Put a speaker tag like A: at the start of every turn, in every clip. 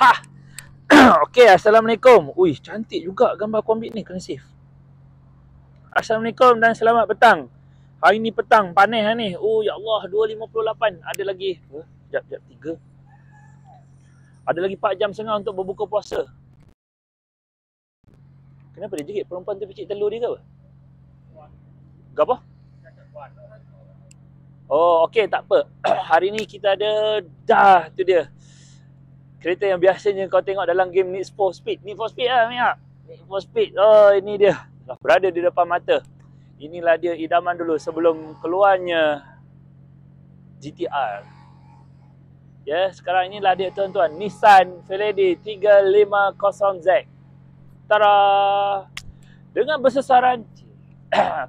A: Ha. Okey, Assalamualaikum. Ui, cantik juga gambar aku ambil ni, kena save. Assalamualaikum dan selamat petang. Hari ni petang, panas lah ni. Oh ya Allah, 2.58. Ada lagi, sekejap, 3. Ada lagi 4 jam setengah untuk berbuka puasa. Kenapa dia jerit? Perempuan tu picit telur dia ke apa? Apa? Oh, okey, tak apa. Hari ni kita ada, tu dia. Kereta yang biasanya kau tengok dalam game Need for Speed. Need for Speed lah, Mia. Need for Speed. Oh, ini dia. Berada di depan mata. Inilah dia idaman dulu sebelum keluarnya GTR. Ya, sekarang inilah dia tuan-tuan. Nissan Faraday 350Z. Tada! Dengan bersesaran.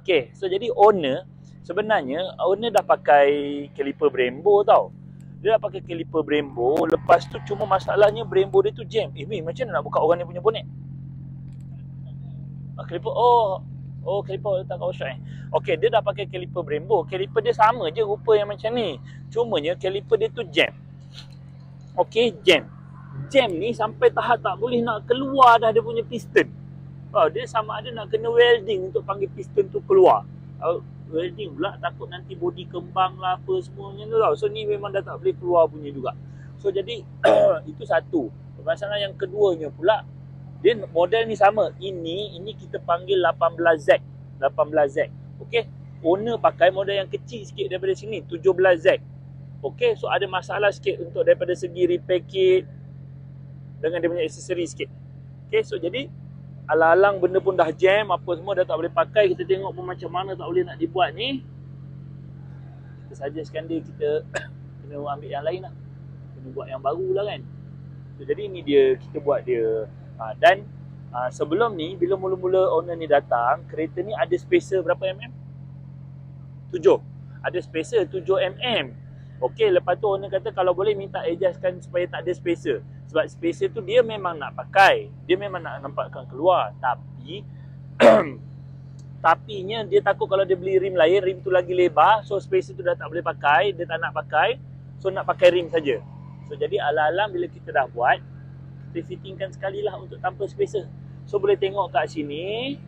A: Okey, so jadi sebenarnya owner dah pakai caliper Brembo tau. Dia dah pakai caliper Brembo. Lepas tu cuma masalahnya Brembo dia tu jam. Mi, macam mana nak buka orang ni punya bonet? Caliper, caliper letak kat workshop Okey, dia dah pakai caliper Brembo. Caliper dia sama je rupa yang macam ni. Cumanya caliper dia tu jam. Okey, jam. Jam ni sampai tahap tak boleh nak keluar dah dia punya piston. Dia sama ada nak kena welding untuk panggil piston tu keluar. Welding pula takut nanti body kembang lah apa semuanya tu tau. So ni memang dah tak boleh keluar punya juga. So jadi itu satu. Masalah yang keduanya pula, dia model ni sama. Ini kita panggil 18Z. 18Z. Okey. Owner pakai model yang kecil sikit daripada sini, 17Z. Okey, so ada masalah sikit untuk daripada segi repair kit dengan dia punya aksesori sikit. Okey, so jadi alang-alang benda pun dah jam, apa semua dah tak boleh pakai. Kita tengok pun macam mana tak boleh nak dibuat ni. Kita suggestkan dia, kita kena ambil yang lain lah. Kena buat yang baru lah kan. So, jadi ni dia, kita buat dia. Dan sebelum ni, bila mula-mula owner ni datang, kereta ni ada spacer berapa mm? 7. Ada spacer 7 mm. Okey, lepas tu owner kata kalau boleh minta adjustkan supaya tak ada spacer. Sebab spacer tu dia memang nak pakai. Dia memang nak nampakkan keluar. Tapi tapinya dia takut kalau dia beli rim lain, rim tu lagi lebar. So spacer tu dah tak boleh pakai. Dia tak nak pakai. So nak pakai rim saja. So jadi alang-alang bila kita dah buat, kita fittingkan sekali lah untuk tanpa spacer. So boleh tengok kat sini,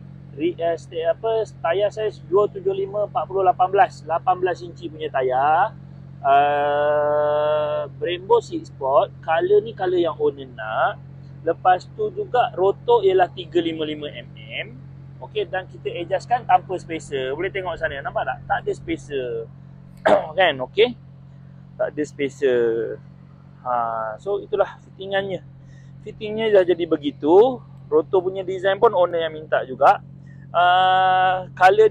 A: tayar saiz 275 40 18. 18 inci punya tayar. Brembo Six Sport. Color ni color yang owner nak. Lepas tu juga rotor ialah 355mm. Okey, dan kita adjustkan tanpa spacer. Boleh tengok sana, nampak tak? Tak ada spacer. Kan, okey? Tak ada spacer. So itulah fittingannya. Fittingnya dah jadi begitu. Rotor punya design pun owner yang minta juga. Color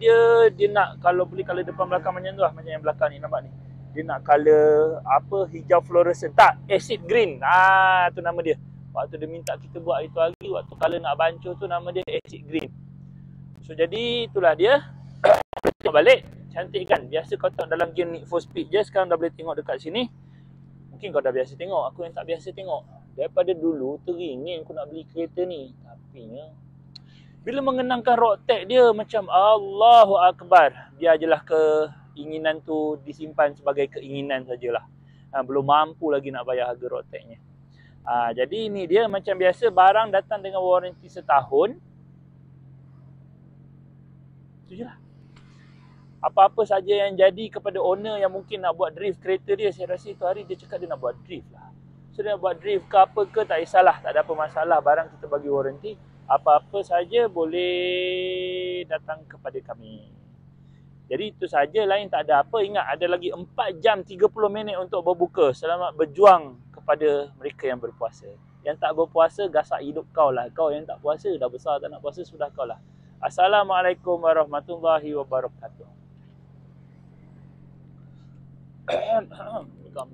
A: dia nak, kalau boleh color depan belakang macam tu lah. Macam yang belakang ni, nampak ni. Dia nak color apa, hijau fluorescent. Tak, acid green. Tu nama dia. Waktu dia minta kita buat itu hari, waktu color nak bancuh tu, nama dia acid green. So jadi itulah dia. Tengok balik. Cantik kan? Biasa kau tengok dalam game Need for Speed je, sekarang dah boleh tengok dekat sini. Mungkin kau dah biasa tengok, aku yang tak biasa tengok. Daripada dulu teringin aku nak beli kereta ni. Tapi bila mengenangkan road tag dia, macam Allahu Akbar. Biar je lah keinginan tu disimpan sebagai keinginan sajalah. Belum mampu lagi nak bayar harga road tagnya. Jadi ini dia, macam biasa barang datang dengan waranti setahun. Itu je lah. Apa-apa saja yang jadi kepada owner yang mungkin nak buat drift kereta dia, saya rasa itu hari dia cakap dia nak buat drift lah. So dia nak buat drift ke apa ke, tak kisahlah, tak ada apa masalah. Barang kita bagi waranti. Apa-apa saja boleh datang kepada kami. Jadi itu saja, lain tak ada apa. Ingat, ada lagi 4 jam 30 minit untuk berbuka. Selamat berjuang kepada mereka yang berpuasa. Yang tak berpuasa, gasak hidup kau lah. Kau yang tak puasa, dah besar tak nak puasa, sudah kau lah. Assalamualaikum warahmatullahi wabarakatuh. Gambar.